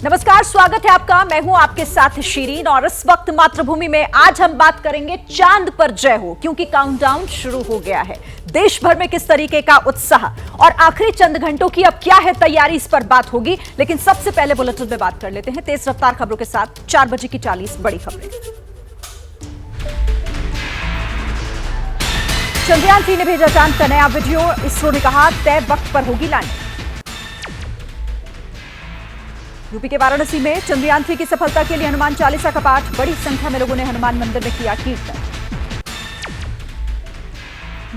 नमस्कार, स्वागत है आपका। मैं हूं आपके साथ शीरीन और इस वक्त मातृभूमि में आज हम बात करेंगे चांद पर जय हो, क्योंकि काउंटडाउन शुरू हो गया है। देश भर में किस तरीके का उत्साह और आखिरी चंद घंटों की अब क्या है तैयारी, इस पर बात होगी। लेकिन सबसे पहले बुलेटिन में बात कर लेते हैं तेज रफ्तार खबरों के साथ 4 बजे की 40 बड़ी खबरें। चंद्रयान 3 ने भेजा चांद का नया वीडियो। इसरो ने कहा तय वक्त पर होगी लैंडिंग। यूपी के वाराणसी में चंद्रयान 3 की सफलता के लिए हनुमान चालीसा का पाठ। बड़ी संख्या में लोगों ने हनुमान मंदिर में किया कीर्तन।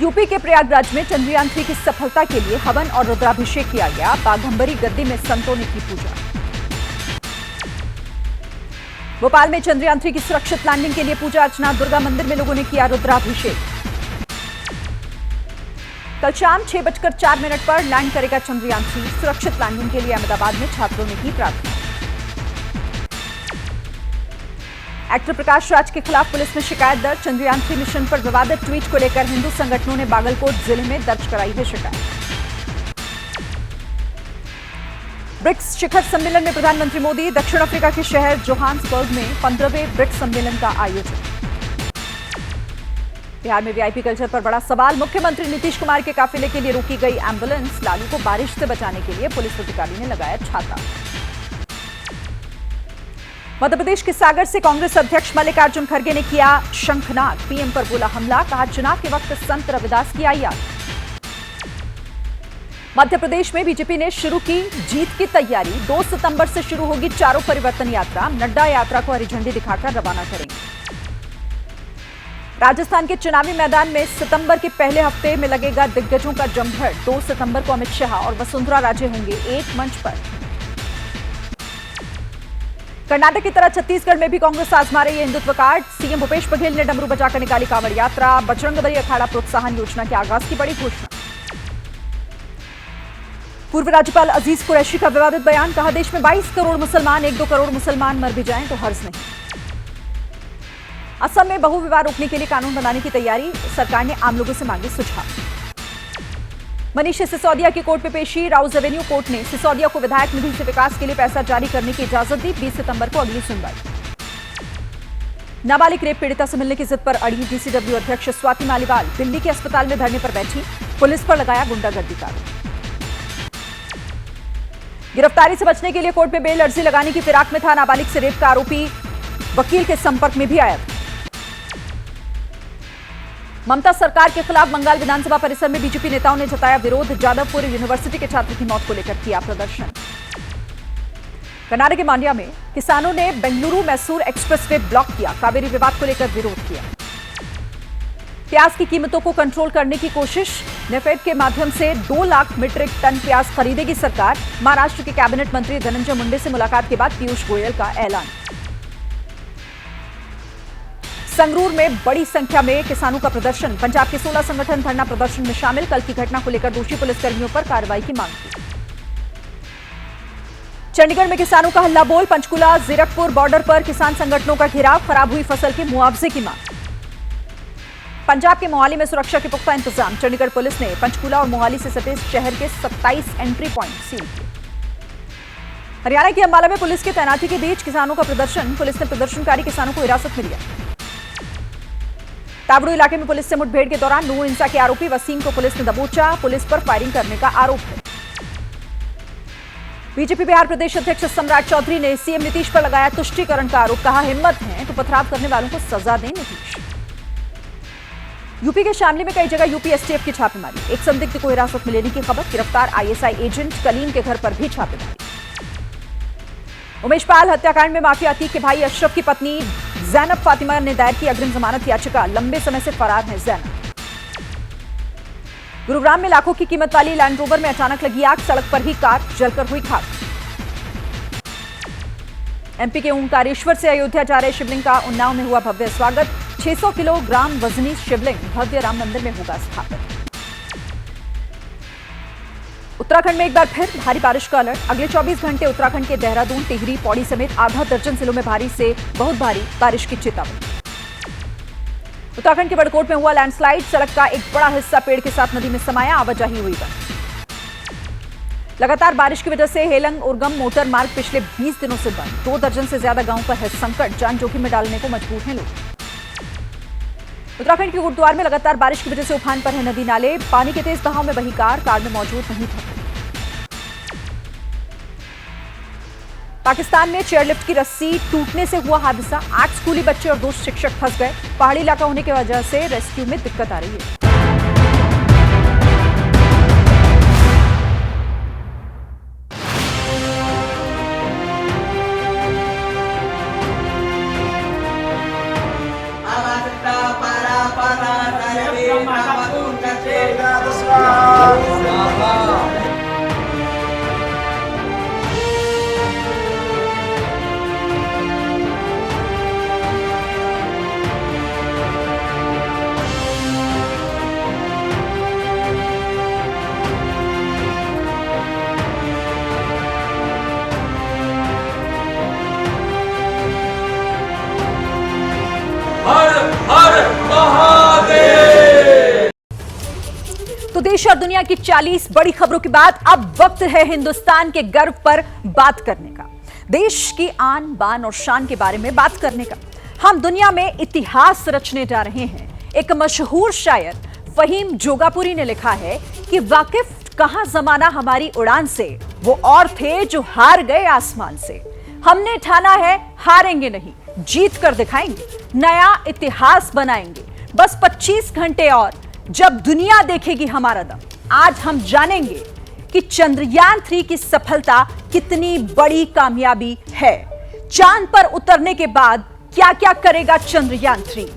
यूपी के प्रयागराज में चंद्रयान 3 की सफलता के लिए हवन और रुद्राभिषेक किया गया। बाघंबरी गद्दी में संतों ने की पूजा। भोपाल में चंद्रयान 3 की सुरक्षित लैंडिंग के लिए पूजा अर्चना। दुर्गा मंदिर में लोगों ने किया रुद्राभिषेक। कल शाम 6:04 पर लैंड करेगा चंद्रयान 3। सुरक्षित लैंडिंग के लिए अहमदाबाद में छात्रों ने की प्रार्थना। एक्टर प्रकाश राज के खिलाफ पुलिस में शिकायत दर्ज। चंद्रयान 3 मिशन पर विवादित ट्वीट को लेकर हिंदू संगठनों ने बागलकोट जिले में दर्ज कराई है शिकायत। ब्रिक्स शिखर सम्मेलन में प्रधानमंत्री मोदी। दक्षिण अफ्रीका के शहर जोहान्सबर्ग में 15वें ब्रिक्स सम्मेलन का आयोजन। बिहार में वीआईपी कल्चर पर बड़ा सवाल। मुख्यमंत्री नीतीश कुमार के काफिले के लिए रोकी गई एम्बुलेंस। लालू को बारिश से बचाने के लिए पुलिस अधिकारी ने लगाया छाता। मध्य प्रदेश के सागर से कांग्रेस अध्यक्ष मल्लिकार्जुन खड़गे ने किया शंखनाद। पीएम पर बोला हमला। कहा चुनाव के वक्त संत रविदास की आई याद। मध्य प्रदेश में बीजेपी ने शुरू की जीत की तैयारी। 2 सितंबर से शुरू होगी चारों परिवर्तन यात्रा। नड्डा यात्रा को हरी झंडी दिखाकर रवाना करेंगे। राजस्थान के चुनावी मैदान में सितंबर के पहले हफ्ते में लगेगा दिग्गजों का जमघट। 2 सितंबर को अमित शाह और वसुंधरा राजे होंगे एक मंच पर। कर्नाटक की तरह छत्तीसगढ़ में भी कांग्रेस आजमा रही है हिंदुत्व कार्ड। सीएम भूपेश बघेल ने डमरू बजाकर निकाली कांवड़ यात्रा। बजरंगबली अखाड़ा प्रोत्साहन योजना के आगाज की बड़ी घोषणा। पूर्व राज्यपाल अजीज कुरैशी का विवादित बयान। कहा देश में 22 करोड़ मुसलमान, 1-2 करोड़ मुसलमान मर भी जाएं तो हर्ज नहीं। असम में बहुविवाह रोकने के लिए कानून बनाने की तैयारी। सरकार ने आम लोगों से मांगे सुझाव। मनीष सिसोदिया की कोर्ट में पेशी। राउज एवेन्यू कोर्ट ने सिसोदिया को विधायक निधि से विकास के लिए पैसा जारी करने की इजाजत दी। 20 सितंबर को अगली सुनवाई। नाबालिग रेप पीड़िता से मिलने की जिद पर अड़ी डीसीडब्ल्यू अध्यक्ष स्वाति मालीवाल। दिल्ली के अस्पताल में धरने पर बैठी। पुलिस पर लगाया गुंडागर्दी का आरोप। गिरफ्तारी से बचने के लिए कोर्ट में बेल अर्जी लगाने की फिराक में था। नाबालिग से रेप का आरोपी वकील के संपर्क में भी आया था। ममता सरकार के खिलाफ बंगाल विधानसभा परिसर में बीजेपी नेताओं ने जताया विरोध। जादवपुर यूनिवर्सिटी के छात्र की मौत को लेकर किया प्रदर्शन। कर्नाटक के मांड्या में किसानों ने बेंगलुरु मैसूर एक्सप्रेसवे ब्लॉक किया। कावेरी विवाद को लेकर विरोध किया। प्याज की कीमतों को कंट्रोल करने की कोशिश। नेफेड के माध्यम से 2 लाख मीट्रिक टन प्याज खरीदेगी सरकार। महाराष्ट्र के कैबिनेट मंत्री धनंजय मुंडे से मुलाकात के बाद पीयूष गोयल का ऐलान। संगरूर में बड़ी संख्या में किसानों का प्रदर्शन। पंजाब के 16 संगठन धरना प्रदर्शन में शामिल। कल की घटना को लेकर दोषी पुलिसकर्मियों पर कार्रवाई की मांग की। चंडीगढ़ में किसानों का हल्ला बोल। पंचकुला जीरकपुर बॉर्डर पर किसान संगठनों का घेराव। खराब हुई फसल के मुआवजे की मांग। पंजाब के मोहाली में सुरक्षा के पुख्ता इंतजाम। चंडीगढ़ पुलिस ने पंचकुला और मोहाली से सटे शहर के 27 एंट्री प्वाइंट सील किए। हरियाणा के अंबाला में पुलिस की तैनाती के बीच किसानों का प्रदर्शन। पुलिस ने प्रदर्शनकारी किसानों को हिरासत में लिया। ताबड़ू इलाके में पुलिस से मुठभेड़ के दौरान नूह हिंसा के आरोपी वसीम को पुलिस ने दबोचा। पुलिस पर फायरिंग करने का आरोप है। बीजेपी बिहार प्रदेश अध्यक्ष सम्राट चौधरी ने सीएम नीतीश पर लगाया तुष्टीकरण का आरोप। कहा हिम्मत है तो पथराव करने वालों को सजा दें नीतीश। यूपी के शामली में कई जगह यूपी एसटीएफ की छापेमारी। एक संदिग्ध को हिरासत में लेने की खबर। गिरफ्तार आईएसआई एजेंट कलीम के घर पर भी छापेमारी। उमेश पाल हत्याकांड में माफिया अतीक के भाई अशरफ की पत्नी जैनब फातिमा ने दायर की अग्रिम जमानत याचिका। लंबे समय से फरार है जैनब। गुरुग्राम में लाखों की कीमत वाली लैंड रोवर में अचानक लगी आग। सड़क पर ही कार जलकर हुई खाक। एमपी के ओंकारेश्वर से अयोध्या जा रहे शिवलिंग का उन्नाव में हुआ भव्य स्वागत। 600 किलोग्राम वजनी शिवलिंग भव्य राम मंदिर में होगा स्थापित। उत्तराखंड में एक बार फिर भारी बारिश का अलर्ट। अगले 24 घंटे उत्तराखंड के देहरादून, टिहरी, पौड़ी समेत आधा दर्जन जिलों में भारी से बहुत भारी बारिश की चेतावनी। उत्तराखंड के बड़कोट में हुआ लैंडस्लाइड। सड़क का एक बड़ा हिस्सा पेड़ के साथ नदी में समाया। आवाजाही हुई बंद। लगातार बारिश की वजह से हेलंग उर्गम मोटर मार्ग पिछले 20 दिनों से बंद। 2 दर्जन से ज्यादा गांवों पर है संकट, जान जोखिम में डालने को मजबूर हैं लोग। उत्तराखंड के गुरुद्वार में लगातार बारिश की वजह से उफान पर है नदी नाले। पानी के तेज बहाव में बही कार में मौजूद नहीं थे। पाकिस्तान में चेयरलिफ्ट की रस्सी टूटने से हुआ हादसा। 8 स्कूली बच्चे और 2 शिक्षक फंस गए। पहाड़ी इलाका होने की वजह से रेस्क्यू में दिक्कत आ रही है। तो देश और दुनिया की 40 बड़ी खबरों के बाद अब वक्त है हिंदुस्तान के गर्व पर बात करने का, देश की आन बान और शान के बारे में बात करने का। हम दुनिया में इतिहास रचने जा रहे हैं। एक मशहूर शायर फहीम जोगापुरी ने लिखा है कि वाकिफ कहां जमाना हमारी उड़ान से, वो और थे जो हार गए आसमान से। हमने ठाना है हारेंगे नहीं, जीत कर दिखाएंगे, नया इतिहास बनाएंगे। बस 25 घंटे और, जब दुनिया देखेगी हमारा दम। आज हम जानेंगे कि चंद्रयान 3 की सफलता कितनी बड़ी कामयाबी है। चांद पर उतरने के बाद क्या क्या करेगा चंद्रयान 3,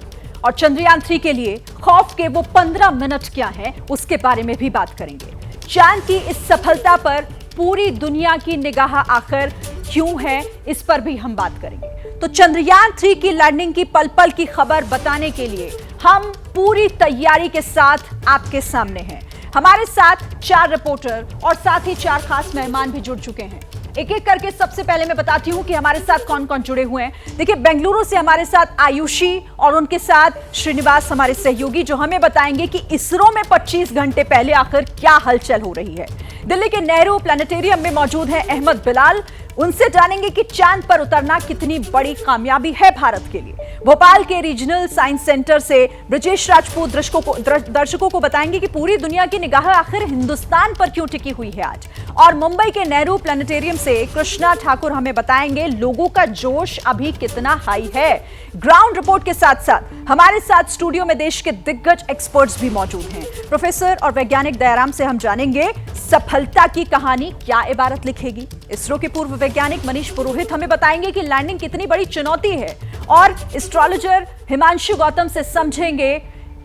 और चंद्रयान 3 के लिए खौफ के वो 15 मिनट क्या हैं, उसके बारे में भी बात करेंगे। चांद की इस सफलता पर पूरी दुनिया की निगाह आखिर क्यों है, इस पर भी हम बात करेंगे। तो चंद्रयान 3 की लैंडिंग की पल पल की खबर बताने के लिए हम पूरी तैयारी के साथ आपके सामने हैं। हमारे साथ 4 रिपोर्टर और साथ ही 4 खास मेहमान भी जुड़ चुके हैं। एक एक करके सबसे पहले मैं बताती हूं कि हमारे साथ कौन कौन जुड़े हुए हैं। देखिए, बेंगलुरु से हमारे साथ आयुषी और उनके साथ श्रीनिवास हमारे सहयोगी, जो हमें बताएंगे कि इसरो में 25 घंटे पहले आखिर क्या हलचल हो रही है। दिल्ली के नेहरू प्लानिटेरियम में मौजूद है अहमद बिलाल, उनसे जानेंगे कि चांद पर उतरना कितनी बड़ी कामयाबी है भारत के लिए। भोपाल के रीजनल साइंस सेंटर से ब्रजेश राजपूत दर्शकों को बताएंगे कि पूरी दुनिया की निगाह आखिर हिंदुस्तान पर क्यों टिकी हुई है आज। और मुंबई के नेहरू प्लानिटेरियम से कृष्णा ठाकुर हमें बताएंगे लोगों का जोश अभी कितना हाई है। ग्राउंड रिपोर्ट के साथ साथ हमारे साथ स्टूडियो में देश के दिग्गज एक्सपर्ट्स भी मौजूद हैं। प्रोफेसर और वैज्ञानिक दयाराम से हम जानेंगे सफलता की कहानी क्या इबारत लिखेगी। इसरो के पूर्व वैज्ञानिक मनीष पुरोहित हमें बताएंगे कि लैंडिंग कितनी बड़ी चुनौती है। और एस्ट्रोलॉजर हिमांशु गौतम से समझेंगे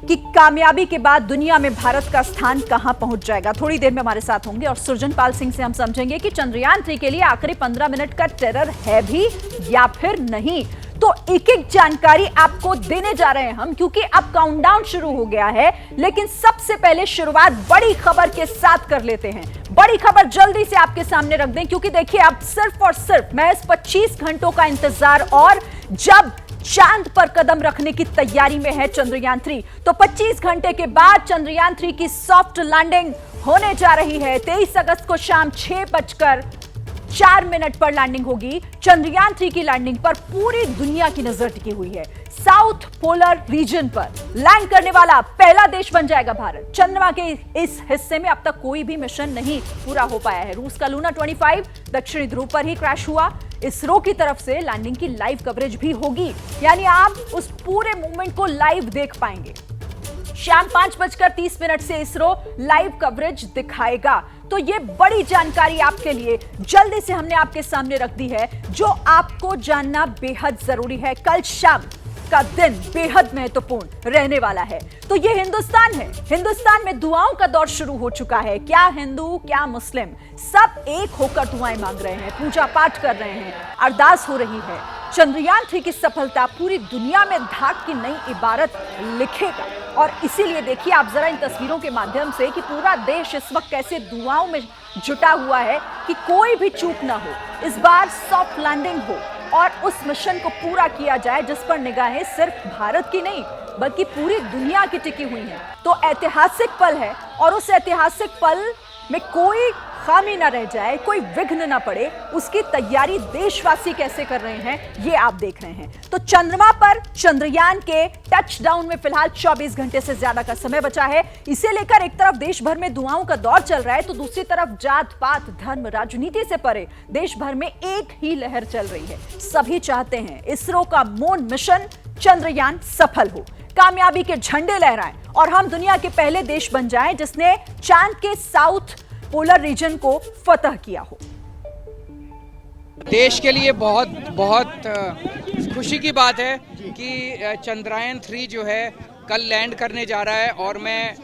कि कामयाबी के बाद दुनिया में भारत का स्थान कहां पहुंच जाएगा। थोड़ी देर में हमारे साथ होंगे। और सुरजन पाल सिंह से हम समझेंगे कि चंद्रयान 3 के लिए आखिरी 15 मिनट का टेरर है भी या फिर नहीं। तो एक एक जानकारी आपको देने जा रहे हैं हम, क्योंकि अब काउंटडाउन शुरू हो गया है। लेकिन सबसे पहले शुरुआत बड़ी खबर के साथ कर लेते हैं। बड़ी खबर जल्दी से आपके सामने रख दें, क्योंकि देखिए अब सिर्फ और सिर्फ महज 25 घंटों का इंतजार, और जब चांद पर कदम रखने की तैयारी में है चंद्रयान 3, तो 25 घंटे के बाद चंद्रयान 3 की सॉफ्ट लैंडिंग होने जा रही है। 23 अगस्त को शाम 6:04 पर लैंडिंग होगी। चंद्रयान 3 की लैंडिंग पर पूरी दुनिया की नजर टिकी हुई है। साउथ पोलर रीजन पर लैंड करने वाला पहला देश बन जाएगा भारत। चंद्रमा के इस हिस्से में अब तक कोई भी मिशन नहीं पूरा हो पाया है। रूस का लूना 25 दक्षिणी ध्रुव पर ही क्रैश हुआ। इसरो की तरफ से लैंडिंग की लाइव कवरेज भी होगी, यानी आप उस पूरे मूवमेंट को लाइव देख पाएंगे। शाम 5:30 से इसरो लाइव कवरेज दिखाएगा। तो ये बड़ी जानकारी आपके लिए जल्दी से हमने आपके सामने रख दी है, जो आपको जानना बेहद जरूरी है। कल शाम का दिन बेहद महत्वपूर्ण रहने वाला है। तो ये हिंदुस्तान है। हिंदुस्तान में दुआओं का दौर शुरू हो चुका है। क्या हिंदू क्या मुस्लिम, सब एक होकर दुआएं मांग रहे हैं, पूजा पाठ कर रहे हैं, अरदास हो रही है। चंद्रयान 3 की सफलता पूरी दुनिया में धाक की नई इबारत लिखेगा। और इसीलिए देखिए आप जरा इन तस्वीरों के माध्यम से कि पूरा देश इस वक्त कैसे दुआओं में जुटा हुआ है कि कोई भी चूक ना हो, इस बार सॉफ्ट लैंडिंग हो और उस मिशन को पूरा किया जाए जिस पर निगाहें सिर्फ भारत की नहीं बल्कि पूरी दुनिया की टिकी हुई हैं। तो ऐतिहासिक पल है और उस ऐतिहासिक पल में कोई खामी ना रह जाए, कोई विघ्न ना पड़े, उसकी तैयारी देशवासी कैसे कर रहे हैं ये आप देख रहे हैं। तो चंद्रमा पर चंद्रयान के टचडाउन में फिलहाल 24 घंटे से ज्यादा का समय बचा है। इसे लेकर एक तरफ देश भर में दुआओं का दौर चल रहा है, तो दूसरी तरफ जात पात धर्म राजनीति से परे देश भर में एक ही लहर चल रही है। सभी चाहते हैं इसरो का मून मिशन चंद्रयान सफल हो, कामयाबी के झंडे लहराएं और हम दुनिया के पहले देश बन जाएं जिसने चांद के साउथ पोलर रीजन को फतह किया हो। देश के लिए बहुत बहुत खुशी की बात है कि चंद्रयान 3 जो है कल लैंड करने जा रहा है और मैं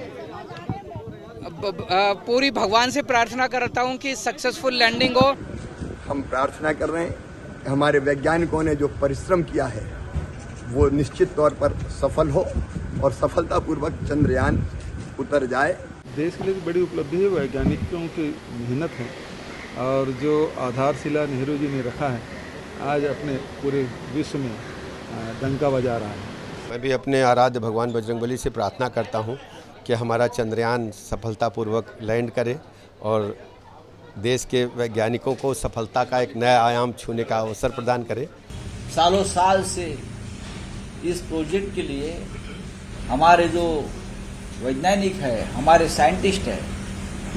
पूरी भगवान से प्रार्थना करता हूं कि सक्सेसफुल लैंडिंग हो। हम प्रार्थना कर रहे हैं, हमारे वैज्ञानिकों ने जो परिश्रम किया है वो निश्चित तौर पर सफल हो और सफलतापूर्वक चंद्रयान उतर जाए। देश के लिए बड़ी उपलब्धि है, वैज्ञानिकों की मेहनत है और जो आधारशिला नेहरू जी ने रखा है आज अपने पूरे विश्व में डंका बजा रहा है। मैं भी अपने आराध्य भगवान बजरंगबली से प्रार्थना करता हूं कि हमारा चंद्रयान सफलतापूर्वक लैंड करे और देश के वैज्ञानिकों को सफलता का एक नया आयाम छूने का अवसर प्रदान करे। सालों साल से इस प्रोजेक्ट के लिए हमारे जो वैज्ञानिक है, हमारे साइंटिस्ट है,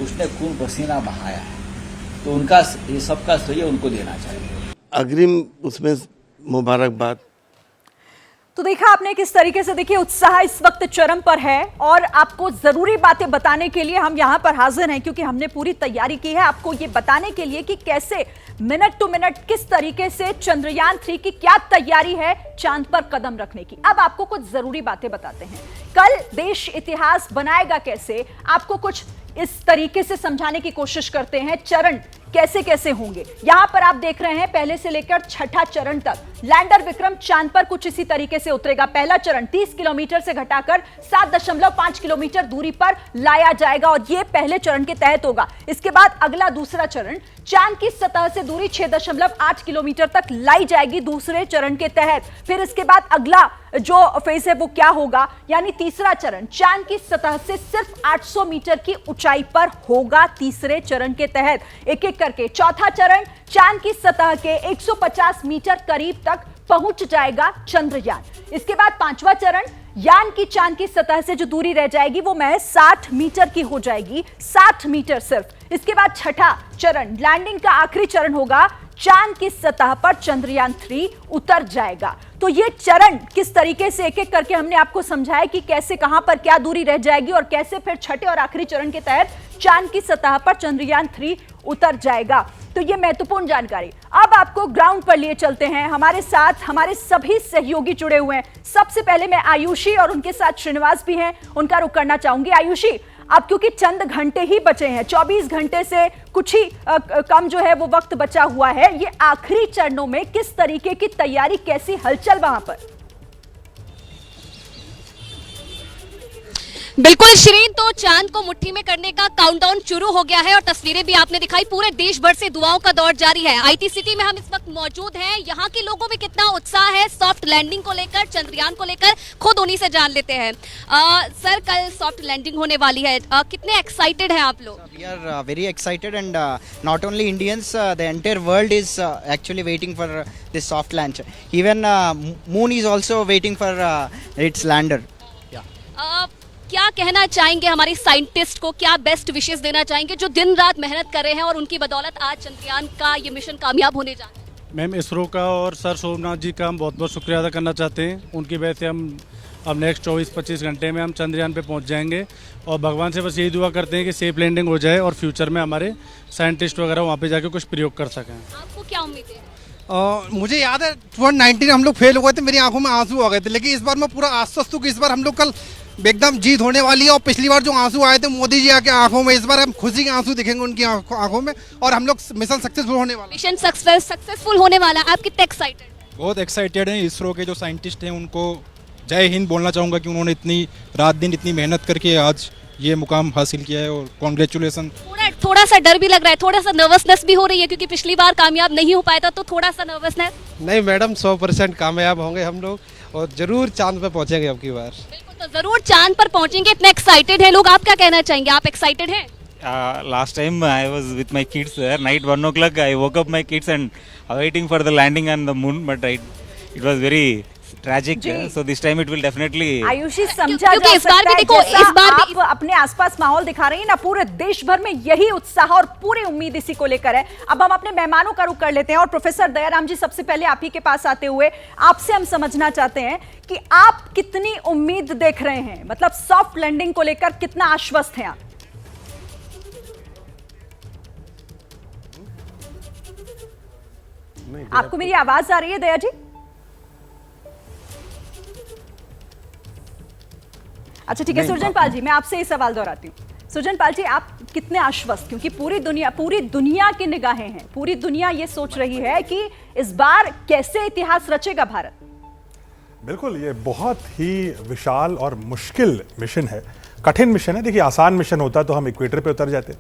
उसने खून पसीना बहाया है, तो उनका ये सबका श्रेय उनको देना चाहिए। अग्रिम उसमें मुबारकबाद। तो देखा आपने किस तरीके से, देखिए उत्साह इस वक्त चरम पर है और आपको जरूरी बातें बताने के लिए हम यहां पर हाजिर हैं क्योंकि हमने पूरी तैयारी की है आपको ये बताने के लिए कि कैसे मिनट टू मिनट किस तरीके से चंद्रयान 3 की क्या तैयारी है चांद पर कदम रखने की। अब आपको कुछ जरूरी बातें बताते हैं। कल देश इतिहास बनाएगा कैसे, आपको कुछ इस तरीके से समझाने की कोशिश करते हैं। चरण कैसे कैसे होंगे यहां पर आप देख रहे हैं, पहले से लेकर छठा चरण तक लैंडर विक्रम चांद पर कुछ इसी तरीके से उतरेगा। पहला चरण 30 किलोमीटर से घटाकर 7.5 किलोमीटर दूरी पर लाया जाएगा और यह पहले चरण के तहत होगा। इसके बाद अगला दूसरा चरण चांद की सतह से दूरी 6.8 किलोमीटर तक लाई जाएगी दूसरे चरण के तहत। फिर इसके बाद अगला जो फेज है वो क्या होगा, यानी तीसरा चरण चांद की सतह से सिर्फ 800 मीटर की ऊंचाई पर होगा तीसरे चरण के तहत। एक एक करके चौथा चरण चांद की सतह के 150 मीटर करीब तक पहुंच जाएगा चंद्रयान। इसके बाद पांचवा चरण यान की चांद की सतह से जो दूरी रह जाएगी वो महज 60 मीटर की हो जाएगी, 60 मीटर सिर्फ। इसके बाद छठा चरण लैंडिंग का आखिरी चरण होगा, चांद की सतह पर चंद्रयान 3 उतर जाएगा। तो ये चरण किस तरीके से एक एक करके हमने आपको समझाया कि कैसे कहां पर क्या दूरी रह जाएगी और कैसे फिर छठे और आखिरी चरण के तहत चांद की सतह पर चंद्रयान 3 उतर जाएगा। तो ये महत्वपूर्ण जानकारी। अब आपको ग्राउंड पर लिए चलते हैं, हमारे साथ हमारे सभी सहयोगी जुड़े हुए हैं। सबसे पहले मैं आयुषी और उनके साथ श्रीनिवास भी हैं, उनका रुख करना चाहूंगी। आयुषी, अब क्योंकि चंद घंटे ही बचे हैं, 24 घंटे से कुछ ही कम जो है वो वक्त बचा हुआ है, ये आखिरी चरणों में किस तरीके की तैयारी, कैसी हलचल वहां पर? बिल्कुल श्रीन, तो चांद को मुट्ठी में करने का काउंटडाउन शुरू हो गया है और तस्वीरें भी आपने दिखाई। पूरे देश भर से दुआओं का दौर जारी है। आईटी सिटी में हम इस वक्त मौजूद हैं। यहाँ के लोगों में कितना उत्साह है सॉफ्ट लैंडिंग को लेकर, चंद्रयान को लेकर, खुद उन्हीं से जान लेते हैं। सर, कल सॉफ्ट लैंडिंग होने वाली है, कितने एक्साइटेड हैं आप लोग? We are very excited and not only Indians, the entire world is actually waiting for this soft launch. Even moon is also waiting for its lander. क्या कहना चाहेंगे हमारे साइंटिस्ट को, क्या बेस्ट विशेस देना चाहेंगे जो दिन रात मेहनत कर रहे हैं और उनकी बदौलत आज चंद्रयान का ये मिशन कामयाब होने जा रहा है? मैम, इसरो का और सर सोमनाथ जी का हम बहुत बहुत शुक्रिया अदा करना चाहते हैं। उनकी वजह से हम अब नेक्स्ट 24-25 घंटे में हम चंद्रयान पे पहुंच जाएंगे और भगवान से बस यही दुआ करते हैं कि सेफ लैंडिंग हो जाए और फ्यूचर में हमारे साइंटिस्ट वगैरह वहाँ पे जाके कुछ प्रयोग कर सकें। आपको क्या उम्मीद है? मुझे याद है 2019 हम लोग फेल हुए थे, मेरी आंखों में आंसू आ गए थे, लेकिन इस बार मैं पूरा आश्वस्त हूँ कि इस बार हम लोग कल एकदम जीत होने वाली है। और पिछली बार जो आंसू आए थे मोदी जी आके आंखों में, इस बार हम खुशी के आंसू दिखेंगे उनकी आंखों में और हम लोग मिशन सक्सेसफुल होने वाला है। मिशन सक्सेसफुल होने वाला है। आप कितने एक्साइटेड? बहुत एक्साइटेड हैं। इसरो के जो साइंटिस्ट हैं उनको जय हिंद बोलना चाहूँगा कि उन्होंने इतनी रात दिन इतनी मेहनत करके आज ये मुकाम हासिल किया है और कॉन्ग्रेचुलेसन। थोड़ा सा डर भी लग रहा है, थोड़ा सा नर्वसनेस भी हो रही है क्योंकि पिछली बार कामयाब नहीं हो पाया था, तो थोड़ा सा नर्वसनेस? नहीं मैडम, 100% कामयाब होंगे हम लोग और जरूर चांद पे पहुंचेंगे अब की बार। बिल्कुल, तो जरूर चांद पर पहुंचेंगे। इतने एक्साइटेड हैं लोग, आप क्या कहना चाहेंगे? आप एक्साइटेड हैं? last time I was with my kids there. Night 1 o'clock, I woke up my kids and waiting for the landing on the moon. But it was very tragic. So this time it will definitely. Ayushi समझा क्योंकि जा इस बार सकता भी है देखो, जैसा इस बार भी आप अपने आसपास माहौल दिखा रही हैं ना, पूरे देश भर में यही उत्साह और पूरी उम्मीद इसी को लेकर है। अब हम अपने मेहमानों का रुख कर लेते हैं और प्रोफेसर दयाराम जी, सबसे पहले आप ही के पास आते हुए आपसे हम समझना चाहते हैं कि आप कितनी उम्मीद देख रहे हैं, मतलब सॉफ्ट लैंडिंग को लेकर कितना आश्वस्त हैं आप? आपको मेरी आवाज आ रही है दया जी? अच्छा ठीक है सुरजन पाल जी, मैं आपसे ये सवाल दोहराती हूँ। सुरजन पाल जी, आप कितने आश्वस्त, क्योंकि पूरी दुनिया की निगाहें हैं, पूरी दुनिया ये सोच रही है कि इस बार कैसे इतिहास रचेगा भारत? बिल्कुल, ये बहुत ही विशाल और मुश्किल मिशन है, कठिन मिशन है। देखिए, आसान मिशन होता तो हम इक्वेटर पे उतर जाते,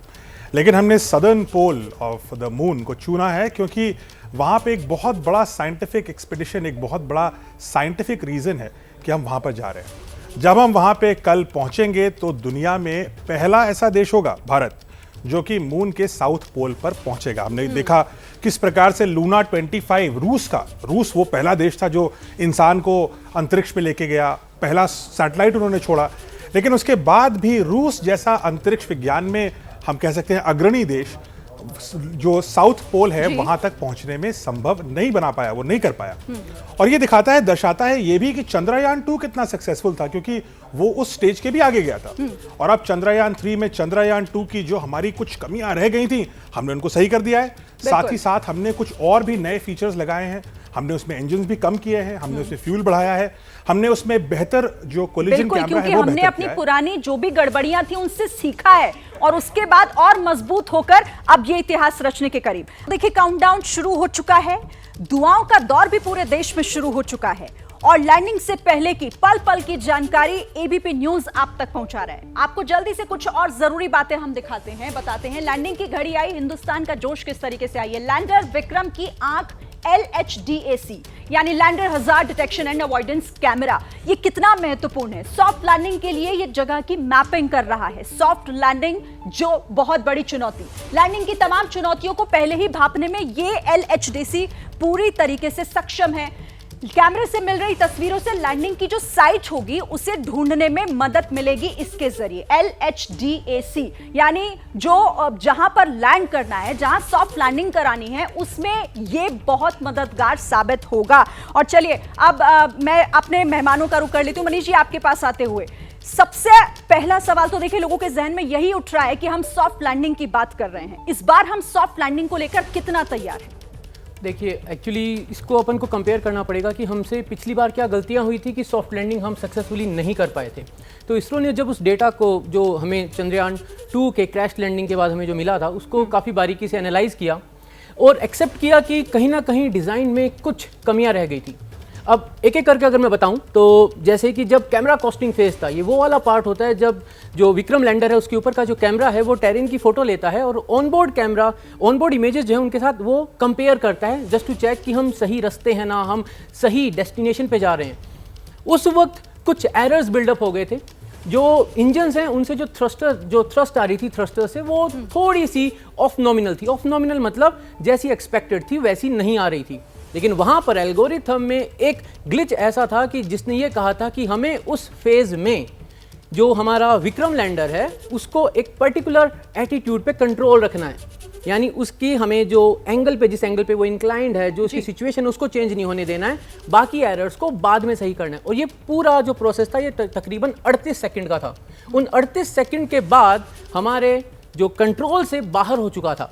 लेकिन हमने southern pole of the moon को चुना है क्योंकि वहाँ पे एक बहुत बड़ा साइंटिफिक एक्सपीडिशन, एक बहुत बड़ा साइंटिफिक रीज़न है कि हम वहाँ पर जा रहे हैं। जब हम वहाँ पे कल पहुँचेंगे तो दुनिया में पहला ऐसा देश होगा भारत जो कि मून के साउथ पोल पर पहुँचेगा। हमने देखा किस प्रकार से लूना 25 रूस वो पहला देश था जो इंसान को अंतरिक्ष में लेके गया, पहला सैटेलाइट उन्होंने छोड़ा। लेकिन उसके बाद भी रूस जैसा अंतरिक्ष विज्ञान में हम कह सकते हैं अग्रणी देश, जो साउथ पोल है वहां तक पहुंचने में संभव नहीं बना पाया, वो नहीं कर पाया। और ये दिखाता है, दर्शाता है ये भी कि चंद्रयान 2 कितना सक्सेसफुल था, क्योंकि वो उस स्टेज के भी आगे गया था। और अब चंद्रयान 3 में चंद्रयान 2 की जो हमारी कुछ कमियां रह गई थी, हमने उनको सही कर दिया है। साथ ही साथ हमने कुछ और भी नए फीचर्स लगाए हैं। हमने उसमें इंजन भी कम किए हैं, हमने उसमें फ्यूल बढ़ाया है, हमने उसमें बेहतर जो कोलिजन कैमरा है वो हमने बेहतर अपनी किया है। पुरानी जो भी गड़बड़ियां थी उनसे सीखा है और उसके बाद और मजबूत होकर अब ये इतिहास रचने के करीब। देखिए, काउंटडाउन शुरू हो चुका है, दुआओं का दौर भी पूरे देश में शुरू हो चुका है और लैंडिंग से पहले की पल पल की जानकारी एबीपी न्यूज आप तक पहुंचा रहा है। आपको जल्दी से कुछ और जरूरी बातें हम दिखाते हैं, बताते हैं। लैंडिंग की घड़ी आई, हिंदुस्तान का जोश किस तरीके से आई है। लैंडर विक्रम की आंख LHDAC यानी lander hazard detection and avoidance camera, ये कितना महत्वपूर्ण है। सॉफ्ट लैंडिंग के लिए ये जगह की मैपिंग कर रहा है। सॉफ्ट लैंडिंग जो बहुत बड़ी चुनौती, लैंडिंग की तमाम चुनौतियों को पहले ही भांपने में ये LHDAC पूरी तरीके से सक्षम है। कैमरे से मिल रही तस्वीरों से लैंडिंग की जो साइट होगी उसे ढूंढने में मदद मिलेगी इसके जरिए। LHDAC यानी जो जहां पर लैंड करना है, जहां सॉफ्ट लैंडिंग करानी है, उसमें ये बहुत मददगार साबित होगा। और चलिए अब मैं अपने मेहमानों का रुख कर लेती हूं। मनीष जी, आपके पास आते हुए सबसे पहला सवाल तो देखिए लोगों के जहन में यही उठ रहा है कि हम सॉफ्ट लैंडिंग की बात कर रहे हैं। इस बार हम सॉफ्ट लैंडिंग को लेकर कितना तैयार हैं? देखिए, एक्चुअली इसको अपन को कंपेयर करना पड़ेगा कि हमसे पिछली बार क्या गलतियां हुई थी कि सॉफ्ट लैंडिंग हम सक्सेसफुली नहीं कर पाए थे। तो इसरो ने जब उस डेटा को, जो हमें चंद्रयान 2 के क्रैश लैंडिंग के बाद हमें जो मिला था, उसको काफ़ी बारीकी से एनालाइज किया और एक्सेप्ट किया कि कहीं ना कहीं डिज़ाइन में कुछ कमियां रह गई थी। अब एक एक करके अगर मैं बताऊं तो जैसे कि जब कैमरा कॉस्टिंग फेज था, ये वो वाला पार्ट होता है जब जो विक्रम लैंडर है उसके ऊपर का जो कैमरा है वो टेरेन की फोटो लेता है और ऑनबोर्ड कैमरा, ऑनबोर्ड इमेजेस जो है उनके साथ वो कंपेयर करता है जस्ट टू चेक कि हम सही रास्ते हैं ना, हम सही डेस्टिनेशन पे जा रहे हैं। उस वक्त कुछ एरर्स बिल्डअप हो गए थे। जो इंजन्स हैं उनसे जो थ्रस्ट आ रही थी थ्रस्टर से, वो थोड़ी सी ऑफ नॉमिनल थी। ऑफ नॉमिनल मतलब जैसी एक्सपेक्टेड थी वैसी नहीं आ रही थी। लेकिन वहां पर एल्गोरिथम में एक ग्लिच ऐसा था कि जिसने ये कहा था कि हमें उस फेज में जो हमारा विक्रम लैंडर है उसको एक पर्टिकुलर एटीट्यूड पे कंट्रोल रखना है, यानी उसकी हमें जो एंगल पे, जिस एंगल पे वो इंक्लाइंड है, जो उसकी सिचुएशन उसको चेंज नहीं होने देना है, बाकी एरर्स को बाद में सही करना है। और ये पूरा जो प्रोसेस था ये तकरीबन 38 सेकंड का था। उन 38 सेकंड के बाद हमारे जो कंट्रोल से बाहर हो चुका था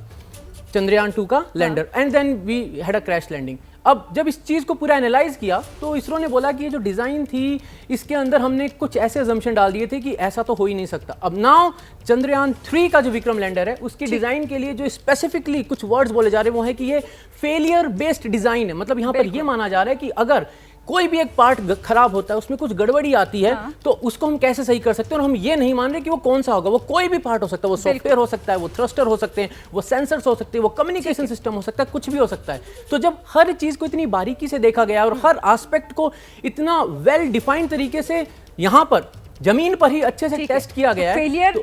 चंद्रयान 2 का lander and then we had a crash landing. अब जब इस चीज़ को पूरा एनालाइज किया तो इसरो ने बोला कि ये जो डिज़ाइन थी इसके अंदर हमने कुछ ऐसे अजम्पशन डाल दिए थे कि ऐसा तो हो ही नहीं सकता। अब नाउ चंद्रयान 3 का जो विक्रम लैंडर है उसकी डिज़ाइन के लिए जो स्पेसिफिकली कुछ वर्ड्स बोले जा रहे हैं वो है कि ये फेलियर बेस्ड डिज़ाइन है। मतलब यहाँ पर ये माना जा रहा है कि अगर कोई भी एक पार्ट खराब होता है, उसमें कुछ गड़बड़ी आती है, तो उसको हम कैसे सही कर सकते हैं। और हम ये नहीं मान रहे कि वो कौन सा होगा, वो कोई भी पार्ट हो सकता है, वो सॉफ्टवेयर हो सकता है, वो थ्रस्टर हो सकते हैं, वो सेंसर्स हो सकते हैं, वो कम्युनिकेशन सिस्टम हो सकता है, कुछ भी हो सकता है। तो जब हर चीज को इतनी बारीकी से देखा गया और हर एस्पेक्ट को इतना वेल डिफाइंड तरीके से यहाँ पर जमीन पर ही अच्छे से टेस्ट किया गया है,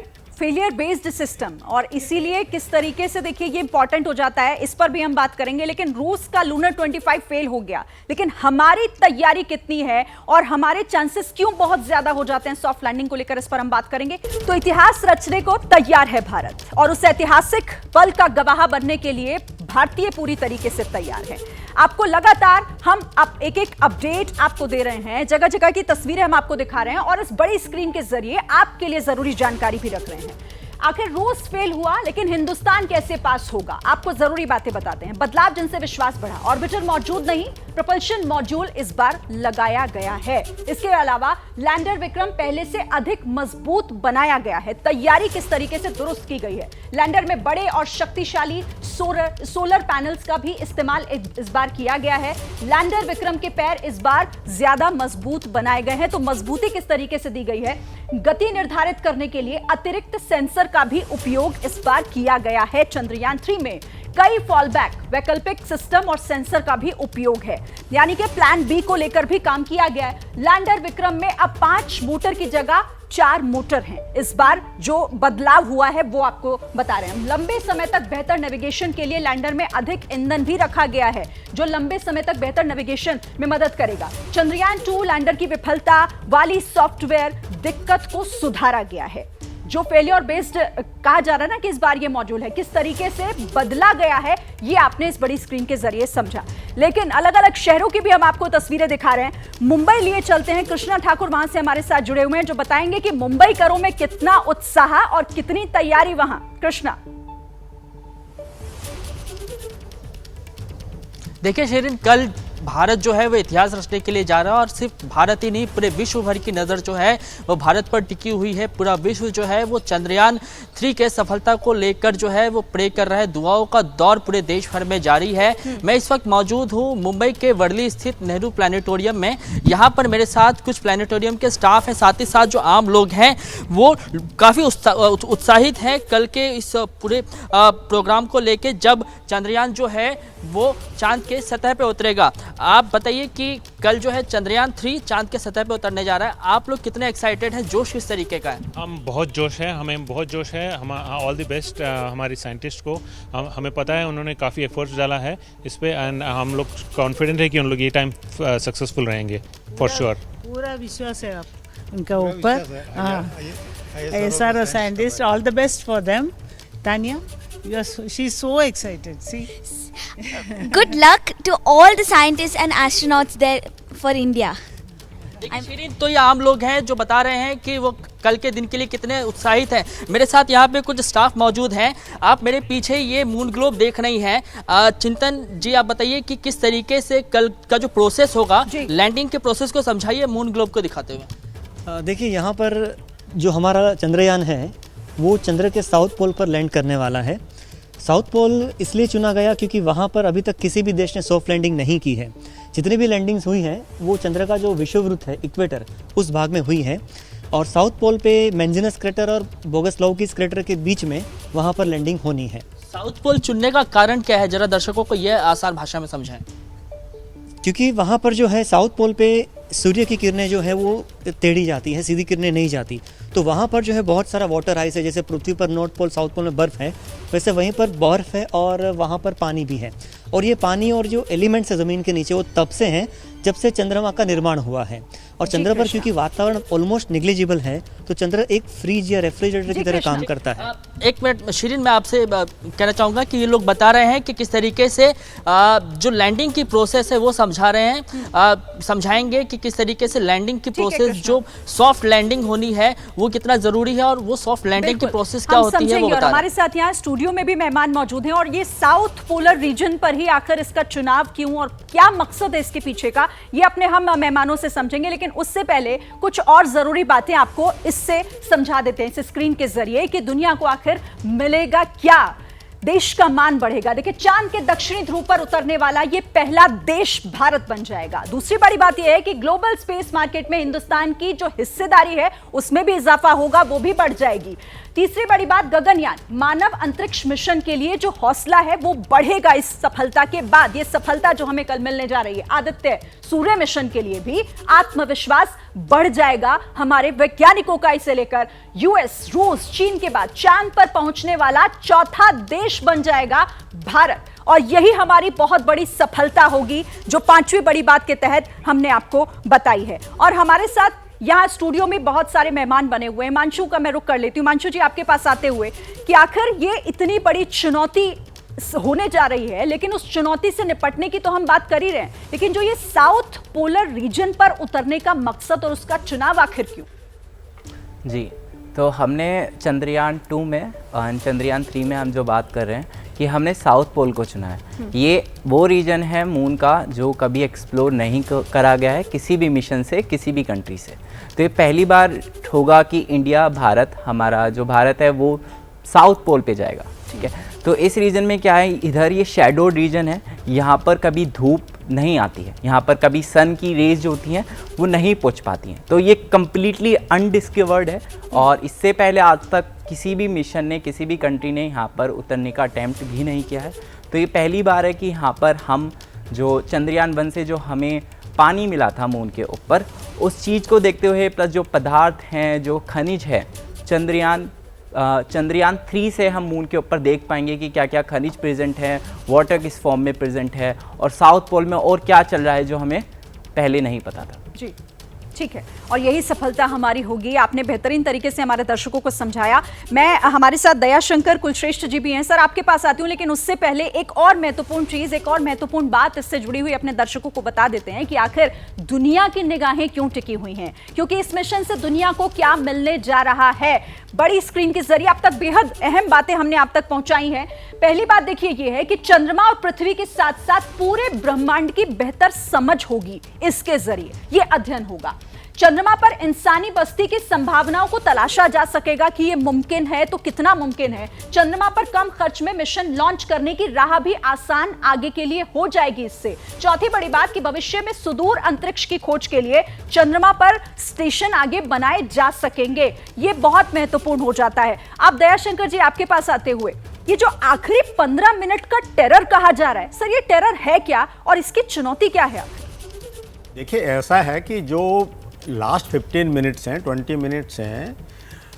फेलियर बेस्ड सिस्टम, और इसीलिए किस तरीके से देखिए ये इंपॉर्टेंट हो जाता है, इस पर भी हम बात करेंगे। लेकिन रूस का लूनर 25 फेल हो गया, लेकिन हमारी तैयारी कितनी है और हमारे चांसेस क्यों बहुत ज्यादा हो जाते हैं सॉफ्ट लैंडिंग को लेकर, इस पर हम बात करेंगे। तो इतिहास रचने को तैयार है भारत, और उस ऐतिहासिक पल का गवाह बनने के लिए भारतीय पूरी तरीके से तैयार है। आपको लगातार हम एक एक अपडेट आपको दे रहे हैं, जगह जगह की तस्वीरें हम आपको दिखा रहे हैं, और इस बड़ी स्क्रीन के जरिए आपके लिए जरूरी जानकारी भी रख रहे हैं। आखिर रूस फेल हुआ, लेकिन हिंदुस्तान कैसे पास होगा, आपको जरूरी बातें बताते हैं। बदलाव जिनसे विश्वास बढ़ा, ऑर्बिटर मौजूद नहीं, प्रोपल्शन मॉड्यूल इस बार लगाया गया है। इसके अलावा लैंडर विक्रम पहले से अधिक मजबूत बनाया गया है, तैयारी किस तरीके से दुरुस्त की गई है। लैंडर में बड़े और शक्तिशाली सोलर पैनल्स का भी इस्तेमाल इस बार किया गया है। लैंडर विक्रम के पैर इस बार ज्यादा मजबूत बनाए गए हैं। तो मजबूती किस तरीके से दी गई है, गति निर्धारित करने के लिए अतिरिक्त सेंसर का भी उपयोग इस बार किया गया है। चंद्रयान 3 में कई फॉलबैक वैकल्पिक सिस्टम और सेंसर का भी उपयोग है, यानी कि प्लान बी को लेकर भी काम किया गया है। लैंडर विक्रम में अब 5 मोटर की जगह 4 मोटर हैं। इस बार जो बदलाव हुआ है वो आपको बता रहे हैं। लंबे समय तक बेहतर नेविगेशन के लिए लैंडर में अधिक ईंधन भी रखा गया है, जो लंबे समय तक बेहतर नेविगेशन में मदद करेगा। चंद्रयान 2 लैंडर की विफलता वाली सॉफ्टवेयर दिक्कत को सुधारा गया है। जो फेलियर बेस्ड कहा जा रहा है ना कि इस बार ये मॉड्यूल है, किस तरीके से बदला गया है ये आपने इस बड़ी स्क्रीन के जरिए समझा। लेकिन अलग अलग शहरों की भी हम आपको तस्वीरें दिखा रहे हैं। मुंबई लिए चलते हैं, कृष्णा ठाकुर वहां से हमारे साथ जुड़े हुए हैं, जो बताएंगे कि मुंबई करों में कितना उत्साह और कितनी तैयारी वहां। कृष्णा। देखिए शेरिन, कल भारत जो है वो इतिहास रचने के लिए जा रहा है, और सिर्फ भारत ही नहीं पूरे विश्व भर की नज़र जो है वो भारत पर टिकी हुई है। पूरा विश्व जो है वो चंद्रयान 3 के सफलता को लेकर जो है वो प्रे कर रहा है। दुआओं का दौर पूरे देश भर में जारी है। मैं इस वक्त मौजूद हूँ मुंबई के वर्ली स्थित नेहरू प्लानिटोरियम में। यहाँ पर मेरे साथ कुछ प्लानिटोरियम के स्टाफ हैं, साथ ही साथ जो आम लोग हैं वो काफ़ी उत्साहित हैं कल के इस पूरे प्रोग्राम को लेकर, जब चंद्रयान जो है वो चांद के सतह पे उतरेगा। आप बताइए कि कल जो है चंद्रयान 3 चांद के सतह पे उतरने जा रहा है, आप लोग कितने एक्साइटेड हैं, जोश किस तरीके का है? हम बहुत जोश है, हमें बहुत जोश है। हम ऑल द बेस्ट हमारी साइंटिस्ट को। हमें पता है उन्होंने काफ़ी एफर्ट्स डाला है इस पे, एंड हम लोग कॉन्फिडेंट है कि उन लोग ये टाइम सक्सेसफुल रहेंगे फॉर श्योर। पूरा विश्वास है आप उनका ऊपर। SRO scientist, all the best for them. Tania, she is so excited. See. Good luck to all the scientists and astronauts there for India. Shirin, तो ये आम लोग हैं जो बता रहे हैं कि वो कल के दिन के लिए कितने उत्साहित हैं। मेरे साथ यहाँ पे कुछ स्टाफ मौजूद हैं। आप मेरे पीछे ये मून ग्लोब देख रही हैं। चिंतन जी, आप बताइए कि किस तरीके से कल का जो प्रोसेस होगा, लैंडिंग के प्रोसेस को समझाइए मून ग्लोब को दिखाते हुए। देखिए, यहाँ पर जो हमारा चंद्रयान है वो चंद्र के साउथ पोल पर लैंड करने वाला है। साउथ पोल इसलिए चुना गया क्योंकि वहाँ पर अभी तक किसी भी देश ने सॉफ्ट लैंडिंग नहीं की है। जितनी भी लैंडिंग्स हुई हैं वो चंद्र का जो विषुववृत्त है, इक्वेटर, उस भाग में हुई है, और साउथ पोल पे मेंजिनस क्रेटर और बोगसलाउकिस क्रेटर के बीच में वहाँ पर लैंडिंग होनी है। साउथ पोल चुनने का कारण क्या है, जरा दर्शकों को यह आसान भाषा में समझाएं। क्योंकि वहाँ पर जो है साउथ पोल पे सूर्य की किरणें जो है वो टेढ़ी जाती हैं, सीधी किरणें नहीं जाती। तो वहाँ पर जो है बहुत सारा वाटर आइस है। जैसे पृथ्वी पर नॉर्थ पोल, साउथ पोल में बर्फ़ है, वैसे वहीं पर बर्फ़ है और वहाँ पर पानी भी है। और ये पानी और जो एलिमेंट्स है ज़मीन के नीचे, वो तब से हैं जब से चंद्रमा का निर्माण हुआ है। और चंद्र पर क्योंकि वातावरण ऑलमोस्ट निग्लिजिबल है, तो चंद्र एक फ्रीज या रेफ्रिजरेटर की तरह काम करता है। एक मिनट शिरीन, मैं आपसे कहना चाहूँगा कि ये लोग बता रहे हैं कि किस तरीके से जो लैंडिंग की प्रोसेस है वो समझा रहे हैं, समझाएंगे कि किस तरीके से लैंडिंग की प्रोसेस, जो सॉफ्ट लैंडिंग होनी है वो कितना जरूरी है, और वो सॉफ्ट लैंडिंग की प्रोसेस क्या होती है वो बता रहे हैं। हमारे साथ यहाँ स्टूडियो में भी मेहमान मौजूद हैं, और ये साउथ पोलर रीजन पर ही आखिर इसका चुनाव क्यों और क्या मकसद है इसके पीछे का, ये अपने हम मेहमानों से समझेंगे। लेकिन उससे पहले कुछ और जरूरी बातें आपको इससे समझा देते हैं, इस स्क्रीन के जरिए, कि दुनिया को आखिर मिलेगा क्या। देश का मान बढ़ेगा। देखिए, चांद के दक्षिणी ध्रुव पर उतरने वाला ये पहला देश भारत बन जाएगा। दूसरी बड़ी बात यह है कि ग्लोबल स्पेस मार्केट में हिंदुस्तान की जो हिस्सेदारी है उसमें भी इजाफा होगा, वो भी बढ़ जाएगी। तीसरी बड़ी बात, गगनयान मानव अंतरिक्ष मिशन के लिए जो हौसला है वो बढ़ेगा इस सफलता के बाद। ये सफलता जो हमें कल मिलने जा रही है आदित्य सूर्य मिशन के लिए भी आत्मविश्वास बढ़ जाएगा हमारे वैज्ञानिकों का। इसे लेकर यूएस, रूस, चीन के बाद चांद पर पहुंचने वाला चौथा देश बन जाएगा भारत, और यही हमारी बहुत बड़ी सफलता होगी जो पांचवी बड़ी बात के तहत हमने आपको बताई है। और हमारे साथ यहाँ स्टूडियो में बहुत सारे मेहमान बने हुए हैं। हिमांशु का मैं रुख कर लेती हूँ। हिमांशु जी, आपके पास आते हुए कि आखिर ये इतनी बड़ी चुनौती होने जा रही है, लेकिन उस चुनौती से निपटने की तो हम बात कर ही रहे हैं, लेकिन जो ये साउथ पोलर रीजन पर उतरने का मकसद और उसका चुनाव आखिर क्यों? जी, तो हमने चंद्रयान 2 में और चंद्रयान 3 में हम जो बात कर रहे हैं कि हमने साउथ पोल को चुना है। ये वो रीजन है मून का जो कभी एक्सप्लोर नहीं करा गया है किसी भी मिशन से, किसी भी कंट्री से। तो ये पहली बार होगा कि इंडिया, भारत, हमारा जो भारत है वो साउथ पोल पे जाएगा। ठीक है, तो इस रीजन में क्या है, इधर ये शैडोड रीजन है, यहाँ पर कभी धूप नहीं आती है, यहाँ पर कभी सन की रेज जो होती हैं वो नहीं पहुँच पाती हैं। तो ये कम्प्लीटली अनडिस्कवर्ड है और इससे पहले आज तक किसी भी मिशन ने, किसी भी कंट्री ने यहाँ पर उतरने का अटैम्प्ट भी नहीं किया है। तो ये पहली बार है कि यहाँ पर हम जो चंद्रयान 1 से जो हमें पानी मिला था मून के ऊपर, उस चीज़ को देखते हुए प्लस जो पदार्थ हैं, जो खनिज है, चंद्रयान 3 से हम मून के ऊपर देख पाएंगे कि क्या क्या खनिज प्रेजेंट है, वाटर किस फॉर्म में प्रेजेंट है और साउथ पोल में और क्या चल रहा है जो हमें पहले नहीं पता था। जी, ठीक है, और यही सफलता हमारी होगी। आपने बेहतरीन तरीके से हमारे दर्शकों को समझाया। मैं हमारे साथ दयाशंकर कुलश्रेष्ठ जी भी हैं। सर, आपके पास आती हूँ, लेकिन उससे पहले एक और महत्वपूर्ण चीज़, एक और महत्वपूर्ण बात इससे जुड़ी हुई अपने दर्शकों को बता देते हैं कि आखिर दुनिया की निगाहें क्यों टिकी हुई हैं, क्योंकि इस मिशन से दुनिया को क्या मिलने जा रहा है। बड़ी स्क्रीन के जरिए अब तक बेहद अहम बातें हमने आप तक पहुंचाई हैं। पहली बात देखिए ये है कि चंद्रमा और पृथ्वी के साथ साथ पूरे ब्रह्मांड की बेहतर समझ होगी इसके जरिए। ये अध्ययन होगा, चंद्रमा पर इंसानी बस्ती की संभावनाओं को तलाशा जा सकेगा कि ये मुमकिन है तो कितना मुमकिन है। चंद्रमा पर कम खर्च में मिशन लॉन्च करने की राह भी आसान आगे के लिए हो जाएगी इससे। चौथी बड़ी बात कि भविष्य में सुदूर अंतरिक्ष की खोज के लिए चंद्रमा पर स्टेशन आगे बनाए जा सकेंगे। ये बहुत महत्वपूर्ण हो जाता है। अब दयाशंकर जी, आपके पास आते हुए, ये जो आखिरी 15 मिनट का टेरर कहा जा रहा है, सर ये टेरर है क्या और इसकी चुनौती क्या है? देखिए, ऐसा है कि जो लास्ट 15 मिनट्स हैं, 20 मिनट्स हैं,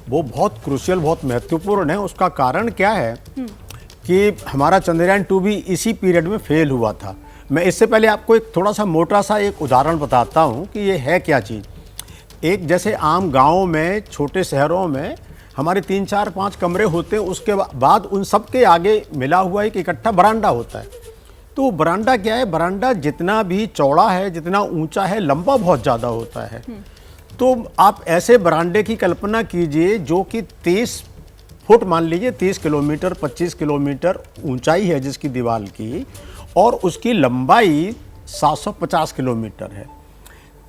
वो बहुत क्रूशियल, बहुत महत्वपूर्ण है। उसका कारण क्या है कि हमारा चंद्रयान 2 भी इसी पीरियड में फेल हुआ था। मैं इससे पहले आपको एक थोड़ा सा मोटा सा एक उदाहरण बताता हूँ कि ये है क्या चीज़। एक जैसे आम गाँव में, छोटे शहरों में हमारे 3, 4, 5 कमरे होते हैं, उसके बाद उन सब के आगे मिला हुआ एक इकट्ठा बरामदा होता है। तो बरामदा क्या है, बरामदा जितना भी चौड़ा है, जितना ऊंचा है, लंबा बहुत ज़्यादा होता है। तो आप ऐसे बरामदे की कल्पना कीजिए जो कि 30 फुट, मान लीजिए 30 किलोमीटर, 25 किलोमीटर ऊंचाई है जिसकी दीवार की, और उसकी लंबाई 750 किलोमीटर है,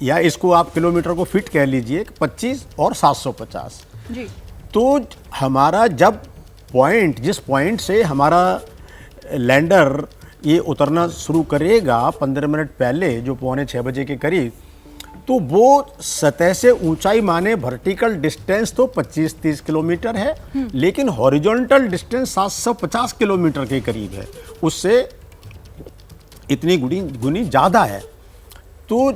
या इसको आप किलोमीटर को फिट कह लीजिए, 25 और 750 जी। तो हमारा जब पॉइंट, जिस पॉइंट से हमारा लैंडर ये उतरना शुरू करेगा 15 मिनट पहले, जो 5:45 बजे के करीब, तो वो सतह से ऊंचाई माने वर्टिकल डिस्टेंस तो 25-30 किलोमीटर है, लेकिन हॉरिजॉन्टल डिस्टेंस 750 किलोमीटर के करीब है, उससे इतनी गुनी ज़्यादा है। तो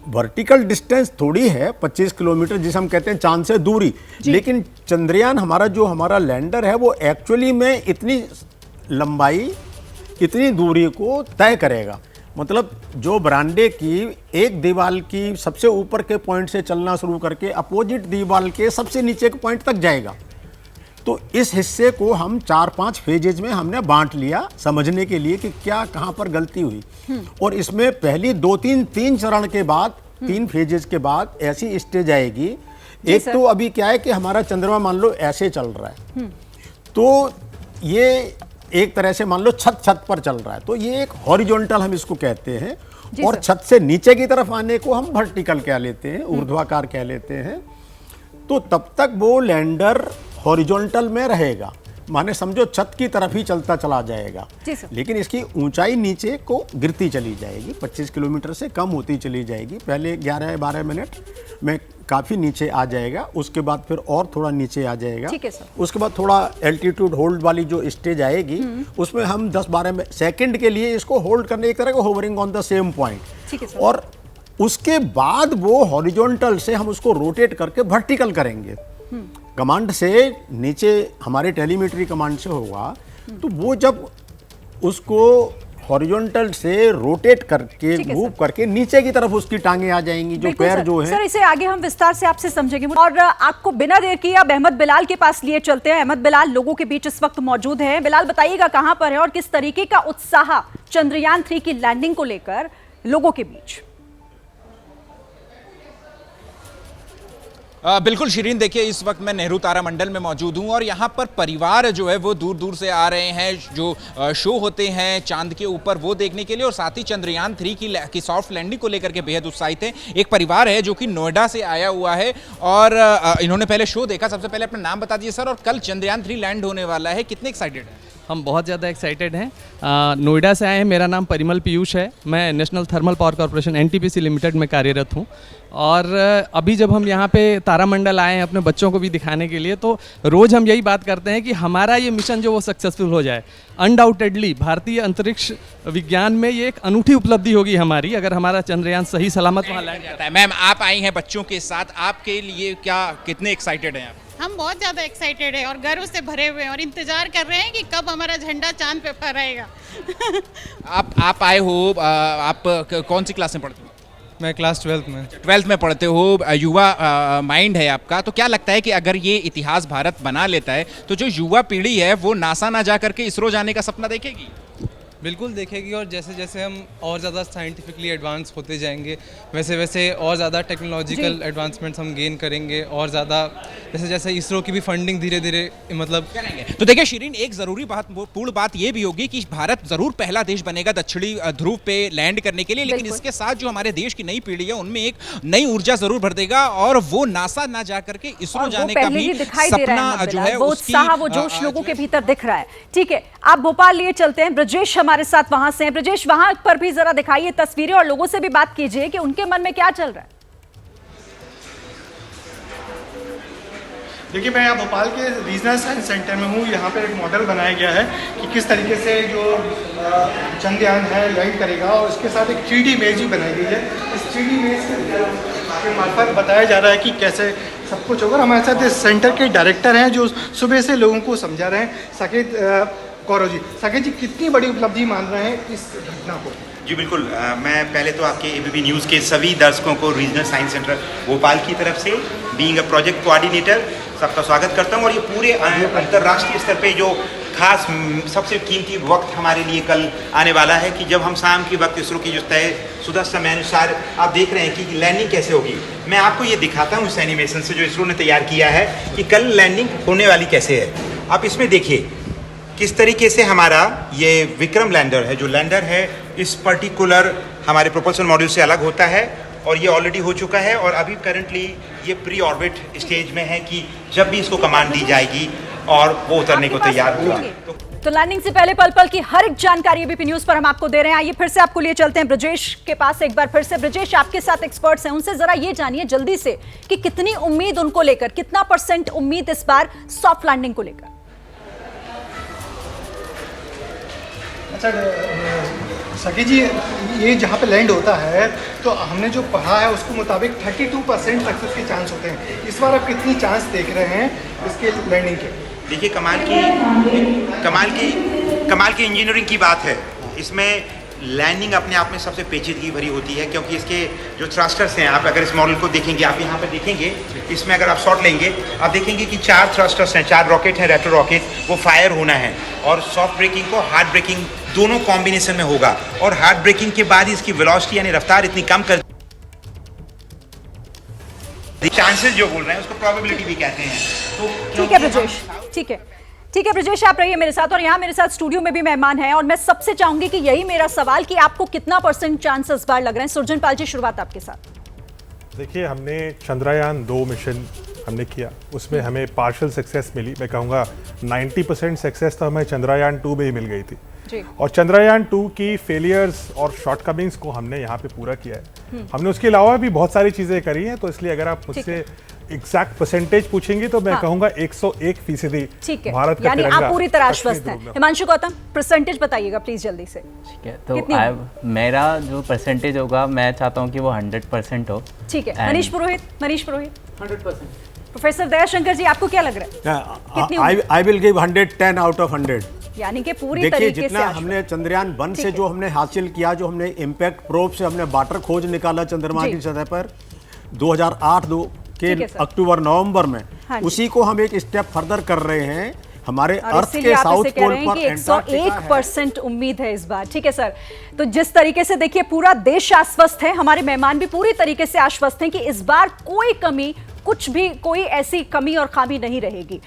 वर्टिकल डिस्टेंस थोड़ी है 25 किलोमीटर, जिसे हम कहते हैं चांद से दूरी, लेकिन चंद्रयान हमारा जो हमारा लैंडर है वो एक्चुअली में इतनी लंबाई, इतनी दूरी को तय करेगा। मतलब जो बरामदे की एक दीवार की सबसे ऊपर के पॉइंट से चलना शुरू करके अपोजिट दीवार के सबसे नीचे के पॉइंट तक जाएगा। तो इस हिस्से को हम 4-5 फेजेज में हमने बांट लिया समझने के लिए कि क्या कहाँ पर गलती हुई। और इसमें पहली 2-3 चरण के बाद, 3 फेजेज के बाद ऐसी स्टेज आएगी। एक तो अभी क्या है कि हमारा चंद्रमा मान लो ऐसे चल रहा है, तो ये एक तरह से मान लो छत पर चल रहा है, तो ये एक हॉरिजॉन्टल हम इसको कहते हैं, और छत से नीचे की तरफ आने को हम वर्टिकल कह लेते हैं, ऊर्ध्वाकार कह लेते हैं। तो तब तक वो लैंडर हॉरिजॉन्टल में रहेगा, माने समझो छत की तरफ ही चलता चला जाएगा, लेकिन इसकी ऊंचाई नीचे को गिरती चली जाएगी, 25 किलोमीटर से कम होती चली जाएगी। पहले 11-12 मिनट में काफ़ी नीचे आ जाएगा, उसके बाद फिर और थोड़ा नीचे आ जाएगा। ठीक है सर। उसके बाद थोड़ा एल्टीट्यूड होल्ड वाली जो स्टेज आएगी उसमें हम 10-12 सेकंड के लिए इसको होल्ड करने, एक तरह का hovering on the same point, और उसके बाद वो हॉरिजॉन्टल से हम उसको रोटेट करके वर्टिकल करेंगे। कमांड से नीचे हमारे टेलीमेट्री कमांड से होगा, तो वो जब उसको हॉरिजॉन्टल से रोटेट करके मूव करके नीचे की तरफ उसकी टांगे आ जाएंगी, जो पैर जो है। सर इसे आगे हम विस्तार से आपसे समझेंगे और आपको बिना देर किए अब अहमद बिलाल के पास लिए चलते हैं। अहमद बिलाल लोगों के बीच इस वक्त मौजूद हैं। बिलाल बताइएगा कहां पर है और किस तरीके का उत्साह चंद्रयान 3 की लैंडिंग को लेकर लोगों के बीच। बिल्कुल शिरीन, देखिए इस वक्त मैं नेहरू तारा मंडल में मौजूद हूं और यहाँ पर परिवार जो है वो दूर दूर से आ रहे हैं जो शो होते हैं चांद के ऊपर वो देखने के लिए, और साथ ही चंद्रयान 3 की सॉफ्ट लैंडिंग को लेकर के बेहद उत्साहित हैं। एक परिवार है जो कि नोएडा से आया हुआ है और इन्होंने पहले शो देखा। सबसे पहले अपना नाम बता दीजिए सर, और कल चंद्रयान 3 लैंड होने वाला है, कितने एक्साइटेड हैं? हम बहुत ज़्यादा एक्साइटेड हैं। नोएडा से आए हैं। मेरा नाम परिमल पीयूष है। मैं national thermal power corporation NTPC limited में कार्यरत हूं और अभी जब हम यहाँ पे तारामंडल आए हैं अपने बच्चों को भी दिखाने के लिए, तो रोज़ हम यही बात करते हैं कि हमारा ये मिशन जो वो सक्सेसफुल हो जाए। अनडाउटेडली भारतीय अंतरिक्ष विज्ञान में ये एक अनूठी उपलब्धि होगी हमारी, अगर हमारा चंद्रयान सही सलामत वहाँ लैंड जाता है। मैम आप आई हैं बच्चों के साथ, आपके लिए क्या कितने एक्साइटेड हैं आप? हम बहुत ज़्यादा एक्साइटेड है और गर्व से भरे हुए हैं और इंतजार कर रहे हैं कि कब हमारा झंडा चांद पे फहराएगा। आप आए हो, आप कौन सी क्लास में पढ़ते हो? मैं क्लास 12th में। 12th में पढ़ते हो, युवा माइंड है आपका, तो क्या लगता है कि अगर ये इतिहास भारत बना लेता है तो जो युवा पीढ़ी है वो नासा ना जा करके इसरो जाने का सपना देखेगी? बिल्कुल देखेगी, और जैसे जैसे हम और ज़्यादा साइंटिफिकली एडवांस होते जाएंगे वैसे वैसे और ज़्यादा टेक्नोलॉजिकल एडवांसमेंट्स हम गेन करेंगे, और ज़्यादा जैसे जैसे इसरो की भी फंडिंग धीरे धीरे मतलब करेंगे। तो देखिए शिरीन, एक ज़रूरी पूर्ण बात ये भी होगी कि भारत ज़रूर पहला देश बनेगा दक्षिणी ध्रुव पे लैंड करने के लिए, लेकिन इसके साथ जो हमारे देश की नई पीढ़ी है उनमें एक नई ऊर्जा ज़रूर भर देगा और वो नासा ना जा करके इसरो जाने का भी सपना जो है वो उत्साह, वो जोश लोगों के भीतर दिख रहा है। ठीक है, आप भोपाल लिए चलते हैं। ब्रजेश हमारे साथ वहां से हैं। ब्रजेश, वहां पर भी जरा दिखाइए तस्वीरें और लोगों से भी बात कीजिए कि उनके मन में क्या चल रहा है। देखिए, मैं यहाँ भोपाल के रीजनल साइंस सेंटर में हूँ। यहाँ पर एक मॉडल बनाया गया है कि किस तरीके से जो चंद्रयान है लैंड करेगा, और इसके साथ एक 3D इमेज भी बनाई गई है। इस 3D इमेज के मार्फत बताया जा रहा है कि कैसे सब कुछ होगा। हमारे साथ इस सेंटर के डायरेक्टर हैं जो सुबह से लोगों को समझा रहे हैं, साकेत गौरव जी। साकेत जी, कितनी बड़ी उपलब्धि मान रहे हैं इस घटना को? जी बिल्कुल, मैं पहले तो आपके ABP न्यूज़ के सभी दर्शकों को रीजनल साइंस सेंटर भोपाल की तरफ से बीइंग अ प्रोजेक्ट कोऑर्डिनेटर सबका स्वागत करता हूं। और ये पूरे अंतर्राष्ट्रीय स्तर पे जो खास सबसे कीमती वक्त हमारे लिए कल आने वाला है कि जब हम शाम के वक्त इसरो की जो तय शुदा समय अनुसार आप देख रहे हैं कि लैंडिंग कैसे होगी। मैं आपको ये दिखाता हूँ इस एनिमेशन से जो इसरो ने तैयार किया है कि कल लैंडिंग होने वाली कैसे है। आप इसमें देखिए किस तरीके से हमारा ये विक्रम लैंडर है, जो लैंडर है इस पर्टिकुलर हमारे प्रोपल्शन मॉड्यूल से अलग होता है और ये ऑलरेडी हो चुका है और अभी करंटली ये प्री ऑर्बिट स्टेज में है कि जब भी इसको कमांड दी जाएगी और वो उतरने को तैयार होगा। तो लैंडिंग से पहले पल पल की हर एक जानकारी ABP न्यूज पर हम आपको दे रहे हैं। आइए फिर से आपको लिए चलते हैं ब्रजेश के पास एक बार फिर से। ब्रजेश, आपके साथ एक्सपर्ट्स हैं, उनसे जरा ये जानिए जल्दी से कि कितनी उम्मीद उनको लेकर, कितना % उम्मीद इस बार सॉफ्ट लैंडिंग को लेकर? अच्छा सकी जी, ये जहाँ पे लैंड होता है तो हमने जो पढ़ा है उसके मुताबिक 32% सक्सेस के चांस होते हैं। इस बार आप कितनी चांस देख रहे हैं इसके लैंडिंग के? देखिए, कमाल की इंजीनियरिंग की बात है। इसमें लैंडिंग अपने आप में सबसे पेचीदगी भरी होती है क्योंकि इसके जो थ्रस्टर्स हैं, आप अगर इस मॉडल को देखेंगे, आप यहाँ पर देखेंगे, इसमें अगर आप शॉट लेंगे आप देखेंगे कि 4 थ्रस्टर्स हैं, 4 रॉकेट हैं, रेट्रो रॉकेट, वो फायर होना है और सॉफ्ट ब्रेकिंग को हार्ड ब्रेकिंग दोनों कॉम्बिनेशन में होगा। और हार्ड ब्रेकिंग के बाद इसकी वेलोसिटी यानी रफ्तार इतनी कम कर, चांसेस जो बोल रहे हैं उसको प्रोबेबिलिटी भी कहते हैं। तो ठीक है ब्रजेश, ठीक है ब्रजेश, आप रहिए मेरे साथ और यहाँ मेरे साथ स्टूडियो में भी मेहमान हैं और मैं सबसे चाहूंगी कि यही मेरा सवाल कि आपको कितना % चांस इस बार लग रहे हैं। सुरजन पाल जी, शुरुआत आपके साथ। देखिए, हमने चंद्रयान 2 मिशन हमने किया, उसमें हमें पार्शियल सक्सेस मिली। मैं कहूँगा 90% सक्सेस तो हमें चंद्रयान 2 में ही मिल गई थी जी। और चंद्रयान 2 की फेलियर्स और शॉर्टकमिंग्स को हमने यहाँ पे पूरा किया है। हमने उसके अलावा भी बहुत सारी चीज़ें करी हैं, तो इसलिए अगर आप मुझसे एग्जैक्ट परसेंटेज पूछेंगे तो मैं कहूँगा 101%। ठीक है, भारत का यानी तिरंगा आप पूरी तरह आश्वस्त हैं। हिमांशु गौतम, परसेंटेज बताइएगा प्लीज जल्दी से। ठीक है, तो मेरा जो परसेंटेज होगा मैं चाहता हूँ कि वो 100% हो। ठीक है, मनीष पुरोहित 100%। प्रोफेसर दयाशंकर जी, आपको क्या लग रहा है? I will give 110 out of 100। यानी कि पूरी देखिए तरीके जितना से हमने चंद्रयान 1 से जो हमने हासिल किया, जो हमने इम्पैक्ट प्रोब से हमने वाटर खोज निकाला चंद्रमा की सतह पर 2008 के अक्टूबर नवंबर में, उसी को हम एक स्टेप फर्दर कर रहे हैं हमारे अर्थ के साउथ पोल पर। 101% उम्मीद है इस बार। ठीक है सर, तो जिस तरीके से देखिए पूरा देश आश्वस्त है, हमारे मेहमान भी पूरी तरीके से आश्वस्त हैं कि इस बार कोई कमी, कुछ भी कोई ऐसी कमी और खामी नहीं रहेगी।